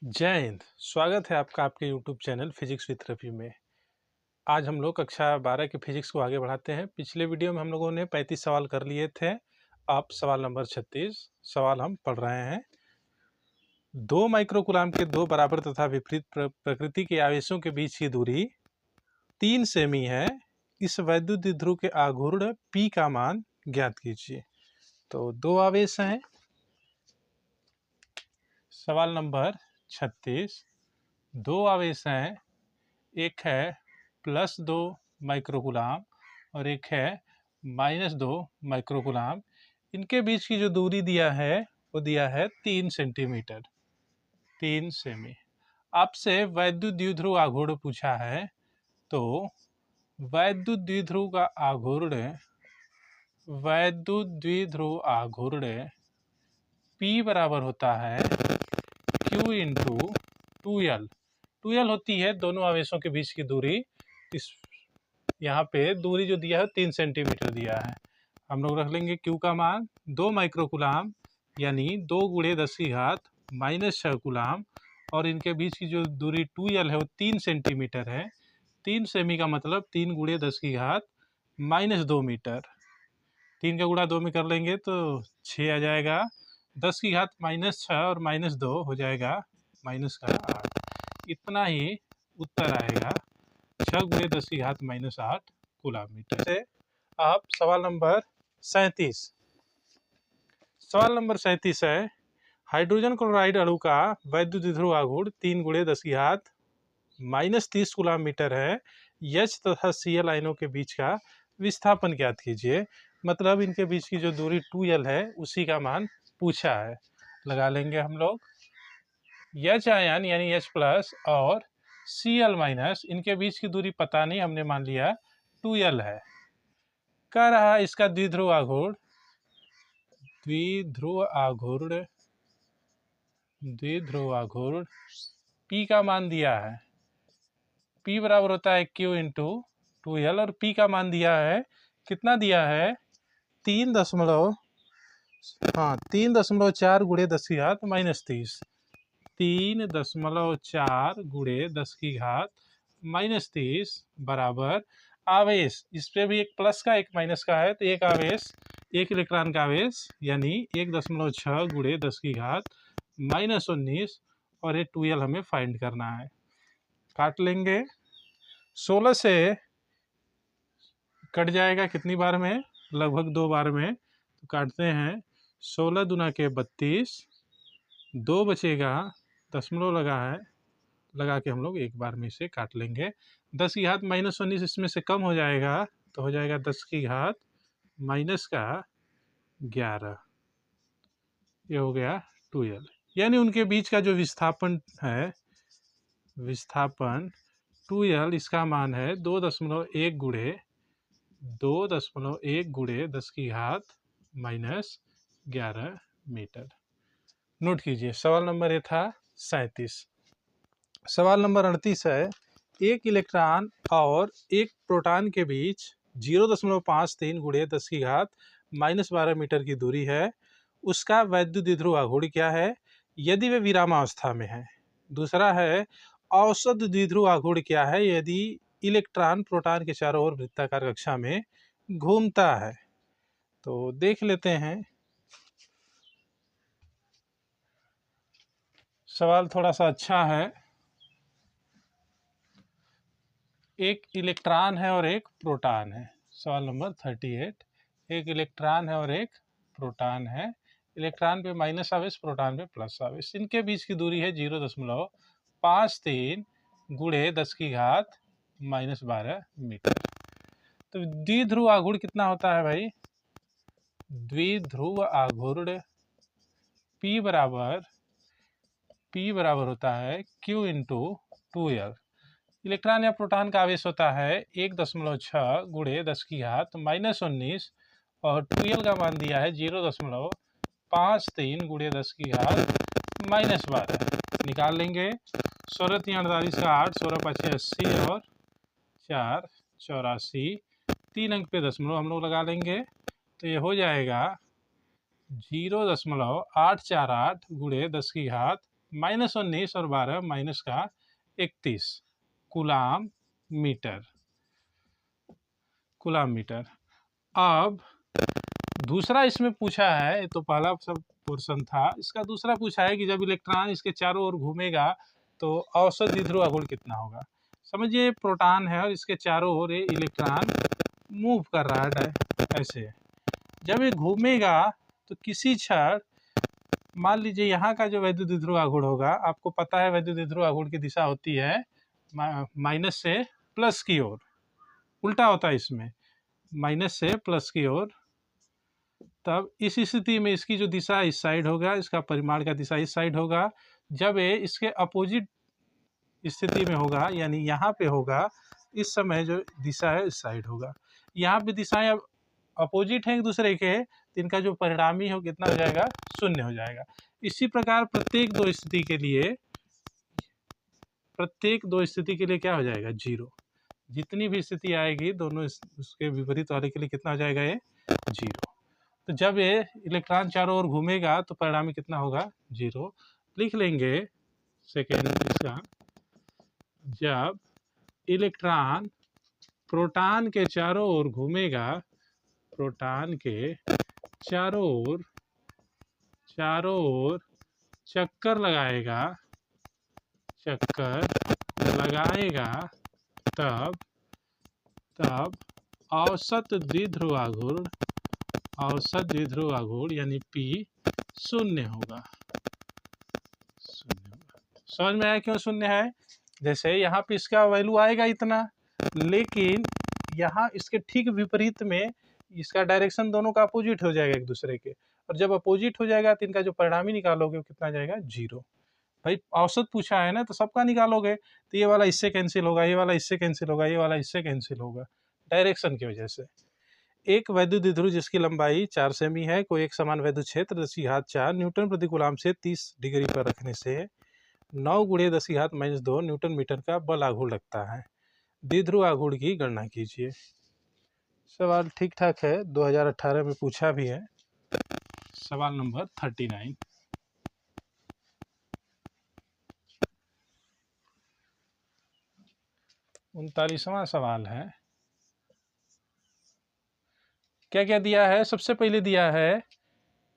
जय हिंद। स्वागत है आपका आपके YouTube channel physics with Ravi में। आज हम लोग कक्षा 12 के फिजिक्स को आगे बढ़ाते हैं। पिछले वीडियो में हम लोगों ने 35 सवाल कर लिए थे। अब सवाल नंबर 36 सवाल हम पढ़ रहे हैं। 2 माइक्रोकूलाम के दो बराबर तथा विपरीत प्रकृति के आवेशों के बीच की दूरी 3 सेमी है। इस वैद्युत द्विध्रुव के आघूर्ण P का मान ज्ञात कीजिए। तो दो आवेश हैं। सवाल नंबर 36, दो आवेश हैं। एक है +2 माइक्रोकूलाम और एक है -2 माइक्रोकूलाम। इनके बीच की जो दूरी दिया है वो दिया है 3 सेंटीमीटर, 3 सेमी। आपसे वैद्युत द्विध्रुव आघूर्ण पूछा है, तो वैद्युत द्विध्रुव का आघूर्ण P बराबर होता है Q इंटू 2L। 2L होती है दोनों आवेशों के बीच की दूरी। इस यहाँ पे दूरी जो दिया है 3 सेंटीमीटर दिया है। हम लोग रख लेंगे Q का मान 2 माइक्रोकूलाम यानी 2 × 10⁻⁻6 कूलाम, और इनके बीच की जो दूरी 2L है वो 3 सेंटीमीटर है। 3 सेमी का मतलब 3 × 10⁻2 मीटर। 3 का गुणा 2 में कर लेंगे तो 6 आ जाएगा। 10⁻⁻6 और -2 हो जाएगा -8। इतना ही उत्तर आएगा 6 × 10⁻8 कूलाम मीटर से। अब सवाल नंबर 37। सवाल नंबर 37 है, हाइड्रोजन क्लोराइड अणु का वैद्युत द्विध्रुव आघूर्ण 3 × 10⁻30 कूलाम मीटर है। H तथा Cl आयनों के बीच का विस्थापन ज्ञात कीजिए। मतलब इनके बीच की जो दूरी 2L है उसी का मान पूछा है। लगा लेंगे हम लोग। H आयन यानी H+ और Cl- इनके बीच की दूरी पता नहीं, हमने मान लिया 2L है। कह रहा है इसका द्विध्रुव आघूर्ण P का मान दिया है। P बराबर होता है Q इंटू 2L, और P का मान दिया है, कितना दिया है 3.4 × 10⁻30। 3.4 × 10⁻30 बराबर आवेश। इस पे भी एक प्लस का एक माइनस का है, तो एक आवेश, एक इलेक्ट्रॉन का आवेश यानी 1.6 × 10⁻19, और ये 2L हमें फाइंड करना है। काट लेंगे। 16 से कट जाएगा कितनी बार में? लगभग 2 बार में। तो काटते हैं। 16 दूना के 32, 2 बचेगा, दशमलव लगा के हम लोग एक बार में इसे काट लेंगे। 10⁻⁻19 इसमें से कम हो जाएगा तो हो जाएगा 10⁻⁻11। ये हो गया 2L। यानी उनके बीच का जो विस्थापन है, 2L, इसका मान है 2.1 × 10⁻11 मीटर। नोट कीजिए। सवाल नंबर ये था 37। सवाल नंबर 38 है, एक इलेक्ट्रॉन और एक प्रोटॉन के बीच 0.53 × 10⁻12 मीटर की दूरी है। उसका वैद्युत द्विध्रुव आघूर्ण क्या है यदि वे विरामावस्था में है। दूसरा है, औसत द्विध्रुव आघूर्ण क्या है यदि इलेक्ट्रॉन प्रोटॉन के चारों ओर वृत्ताकार कक्षा में घूमता है। तो देख लेते हैं। सवाल थोड़ा सा अच्छा है। एक इलेक्ट्रॉन है और एक प्रोटॉन है। सवाल नंबर 38। एक इलेक्ट्रॉन है और एक प्रोटॉन है। इलेक्ट्रॉन पे माइनस आवेश, प्रोटॉन पे प्लस आवेश। इनके बीच की दूरी है 0.53 × 10⁻12 मीटर। तो द्विध्रुव आघूर्ण कितना होता है भाई? द्विध्रुव आघूर्ण P बराबर होता है Q इंटू 2L। इलेक्ट्रॉन या प्रोटॉन का आवेश होता है 1.6 × 10⁻19, और 2L का मान दिया है 0.53 × 10⁻12। निकाल लेंगे। 16 × 3 = 48 का 8, 16 × 5 = 80 और 4 = 84। 3 अंक पे दशमलव हम लोग लगा लेंगे, तो ये हो जाएगा 0.848 × -19 और 12 माइनस का 31 कूलाम मीटर। अब दूसरा इसमें पूछा है, तो पहला सब पोर्शन था, इसका दूसरा पूछा है कि जब इलेक्ट्रॉन इसके चारों ओर घूमेगा तो औसत द्विध्रुव आघूर्ण कितना होगा। समझिए प्रोटॉन है और इसके चारों ओर ये इलेक्ट्रॉन मूव कर रहा है ऐसे। जब ये घूमेगा तो किसी क्षण मान लीजिए यहाँ का जो वैद्युत द्विध्रुव आघूर्ण होगा, आपको पता है वैद्युत द्विध्रुव आघूर्ण की दिशा होती है माइनस से प्लस की ओर, उल्टा होता है इसमें, माइनस से प्लस की ओर। तब इस स्थिति में इसकी जो दिशा इस साइड होगा, इसका परिमाण का दिशा इस साइड होगा। जब ये इसके अपोजिट स्थिति में होगा, यानी यहाँ पे होगा, इस समय जो दिशा है इस साइड होगा। यहाँ पे दिशाएं अब अपोजिट हैं एक दूसरे के, तो इनका जो परिणामी हो कितना हो जाएगा, 0 हो जाएगा। इसी प्रकार प्रत्येक दो स्थिति के लिए क्या हो जाएगा, 0। जितनी भी स्थिति आएगी दोनों उसके विपरीत वाले के लिए कितना हो जाएगा, ये 0। तो जब ये इलेक्ट्रॉन चारों ओर घूमेगा तो परिणामी कितना होगा, 0। लिख लेंगे सेकेंड इसका, जब इलेक्ट्रॉन प्रोटॉन के चारों ओर घूमेगा, प्रोटॉन के चारों ओर चक्कर लगाएगा, तब औसत द्विध्रुव आघूर्ण यानी P 0 होगा। समझ में आया क्यों 0 है? जैसे यहाँ पे इसका वैल्यू आएगा इतना, लेकिन यहाँ इसके ठीक विपरीत में इसका डायरेक्शन दोनों का अपोजिट हो जाएगा एक दूसरे के, और जब अपोजिट हो जाएगा तो इनका जो परिणामी निकालोगे वो कितना जाएगा, 0। भाई औसत पूछा है ना, तो सबका निकालोगे तो ये वाला इससे कैंसिल होगा, ये वाला इससे कैंसिल होगा, ये वाला इससे कैंसिल होगा, डायरेक्शन की वजह से। एक वैद्युत द्विध्रुव जिसकी लंबाई 4 सेमी है को एक समान वैद्युत क्षेत्र 10⁴ न्यूटन प्रति कूलाम से 30 डिग्री पर रखने से 9 × 10⁻⁻2 न्यूटन मीटर का बल आघूर्ण लगता है। द्विध्रुव आघूर्ण की गणना कीजिए। सवाल ठीक ठाक है, 2018 में पूछा भी है। सवाल नंबर 39। 39वां सवाल है। क्या क्या दिया है? सबसे पहले दिया है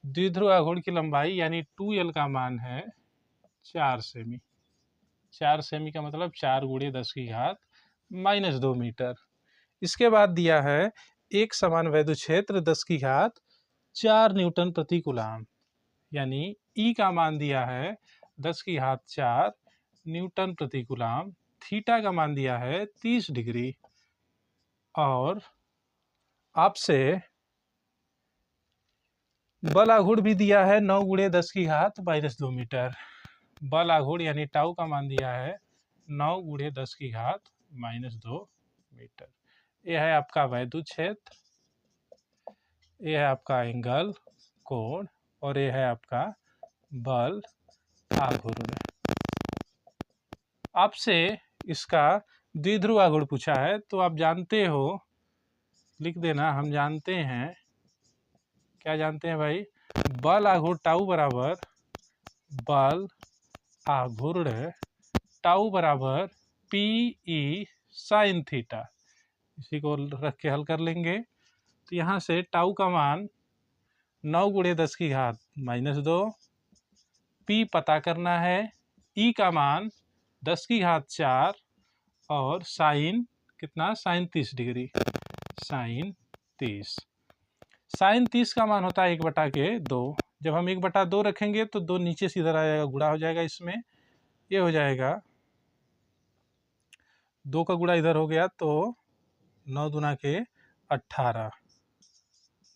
द्विध्रुव आघूर्ण की लंबाई यानी 2L का मान है 4 सेमी। 4 सेमी का मतलब 4 × 10⁻2 मीटर। इसके बाद दिया है एक समान वैद्युत क्षेत्र 10⁴ न्यूटन प्रति कूलाम, यानी E का मान दिया है 10⁴ न्यूटन प्रति कूलाम। थीटा का मान दिया है 30 डिग्री, और आपसे बल आघूर्ण भी दिया है 9 × 10⁻2 मीटर। बल आघूर्ण यानी टाउ का मान दिया है 9 × 10⁻2 मीटर। यह है आपका वैद्युत क्षेत्र, यह है आपका एंगल कोण, और यह है आपका बल आघूर्ण। आपसे इसका द्विध्रुव आघूर्ण पूछा है, तो आप जानते हो, लिख देना, हम जानते हैं, क्या जानते हैं भाई, बल आघूर्ण टाउ बराबर बल आघूर्ण टाउ बराबर PE sin थीटा। इसी को रख के हल कर लेंगे। तो यहाँ से टाउ का मान 9 × 10⁻2, P पता करना है, E का मान 10⁴, और साइन कितना, साइन 30 डिग्री, साइन 30। साइन 30 का मान होता है 1/2। जब हम 1/2 रखेंगे तो 2 नीचे से इधर आ जाएगा, गुणा हो जाएगा इसमें, ये हो जाएगा 2 का गुणा इधर हो गया तो 9 दूना के 18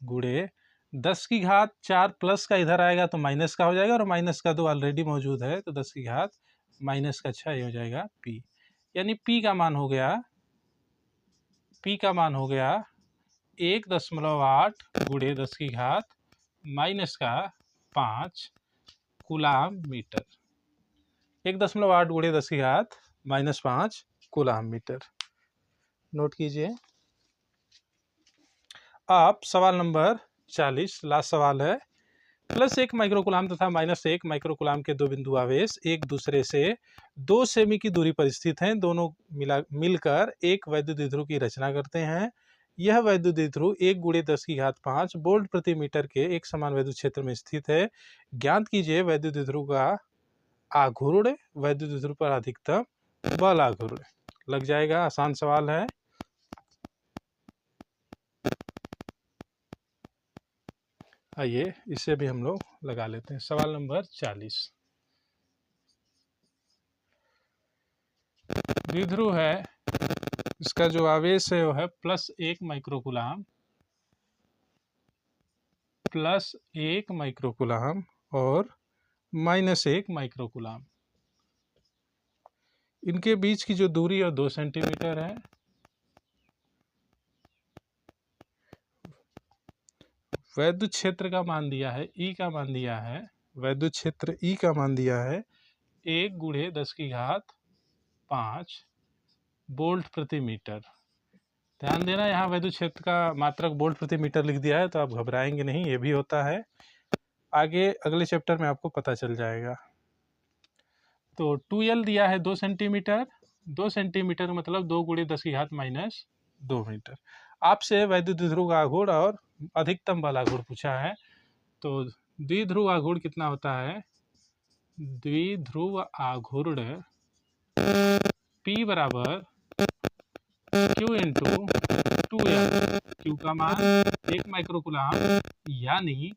गुणे 10⁴ प्लस का इधर आएगा तो माइनस का हो जाएगा, और माइनस का 2 ऑलरेडी मौजूद है, तो 10⁻⁻6 ये हो जाएगा P। यानी P का मान हो गया 1.8 × 10⁻5 coulomb metre. 1.8 × 10⁻5 coulomb metre. Note कीजिए। अब सवाल नंबर 40, लास्ट सवाल है। +1 माइक्रोकुलाम तथा -1 माइक्रोकुलाम के दो बिंदु आवेश एक दूसरे से 2 सेमी की दूरी पर स्थित हैं। दोनों मिलकर एक वैद्युत द्विध्रुव की रचना करते हैं। यह वैद्युत द्विध्रुव 1 × 10⁵ वोल्ट प्रति मीटर के एक समान वैद्युत क्षेत्र में स्थित है। ज्ञात कीजिए वैद्युत द्विध्रुव का आघूर्ण वैद्युत द्विध्रुव पर अधिकतम बल आघूर्ण। लग जाएगा, आसान सवाल है। आइए इसे भी हम लोग लगा लेते हैं। सवाल नंबर 40। द्विध्रुव है, इसका जो आवेश है वो है +1 माइक्रोकुलाम, +1 माइक्रोकुलाम और -1 माइक्रोकुलाम। इनके बीच की जो दूरी है 2 सेंटीमीटर है। वैद्युत क्षेत्र का मान दिया है, ई का मान दिया है, वैद्युत क्षेत्र ई का मान दिया है 1 × 10⁵ वोल्ट प्रति मीटर। ध्यान देना, यहाँ वैद्युत क्षेत्र का मात्रक वोल्ट प्रति मीटर लिख दिया है, तो आप घबराएंगे नहीं, ये भी होता है। आगे अगले चैप्टर में आपको पता चल जाएगा। तो 2L दिया है 2 सेंटीमीटर, 2 सेंटीमीटर मतलब 2 × 10⁻² मीटर। आपसे वैद्युत द्विध्रुव का आघूर्ण और अधिकतम बल आघूर्ण पूछा है। तो द्विध्रुव आघूर्ण कितना होता है? द्विध्रुव आघूर्ण P बराबर Q × 2L। Q का मान 1 माइक्रोकुलाम यानी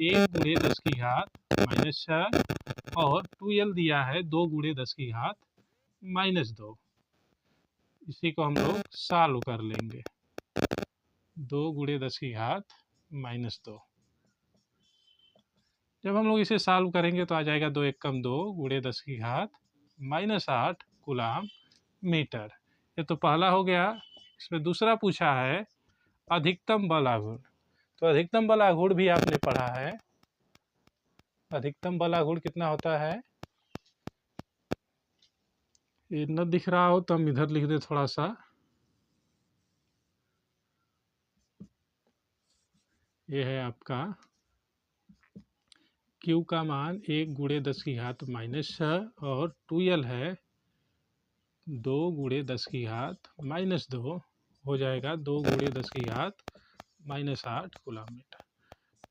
1 × 10⁻⁻⁶ और 2L दिया है 2 × 10⁻²। इसी को हम लोग सॉल्व कर लेंगे। 2 × 10⁻²। जब हम लोग इसे सॉल्व करेंगे तो आ जाएगा 2 × 1 = 2 × 10⁻⁸ कूलाम मीटर। ये तो पहला हो गया। इसमें दूसरा पूछा है अधिकतम बल आघूर्ण। तो अधिकतम बल आघूर्ण भी आपने पढ़ा है। अधिकतम बल आघूर्ण कितना होता है? ये न दिख रहा हो तो हम इधर लिख दे थोड़ा सा। ये है आपका Q का मान 1 × 10⁻⁻⁶ और 2L है 2 × 10⁻² हो जाएगा 2 × 10⁻⁸ कूलाम मीटर।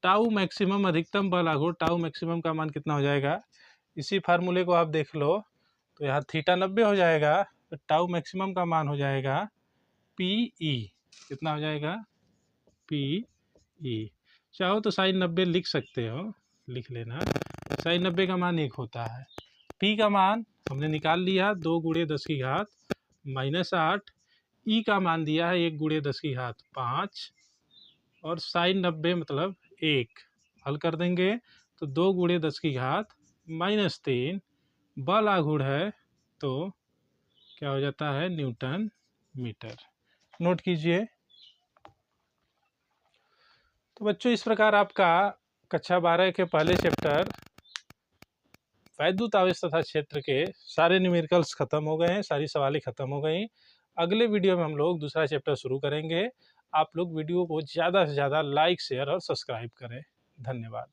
टाउ मैक्सिमम अधिकतम बल आघूर्ण, टाउ मैक्सिमम का मान कितना हो जाएगा? इसी फार्मूले को आप देख लो तो यहाँ थीटा 90 हो जाएगा, तो टाउ मैक्सिमम का मान हो जाएगा PE। कितना हो जाएगा? PE। चाहो तो sin 90 लिख सकते हो, लिख लेना। sin 90 का मान 1 होता है। P का मान हमने निकाल लिया 2 × 10⁻⁸। E का मान दिया है 1 × 10⁵ और sin 90 मतलब 1। हल कर देंगे तो 2 × 10⁻³ बल आघूर्ण है तो क्या हो जाता है? Newton metre. नोट कीजिए। तो बच्चों इस प्रकार आपका कक्षा 12 के पहले चैप्टर वैद्युत आवेश तथा क्षेत्र के सारे न्यूमेरिकल्स खत्म हो गए हैं, सारी सवालें खत्म हो गई। अगले वीडियो में हम लोग दूसरा चैप्टर शुरू करेंगे। आप लोग वीडियो को ज़्यादा से ज़्यादा लाइक, शेयर और सब्सक्राइब करें। धन्यवाद।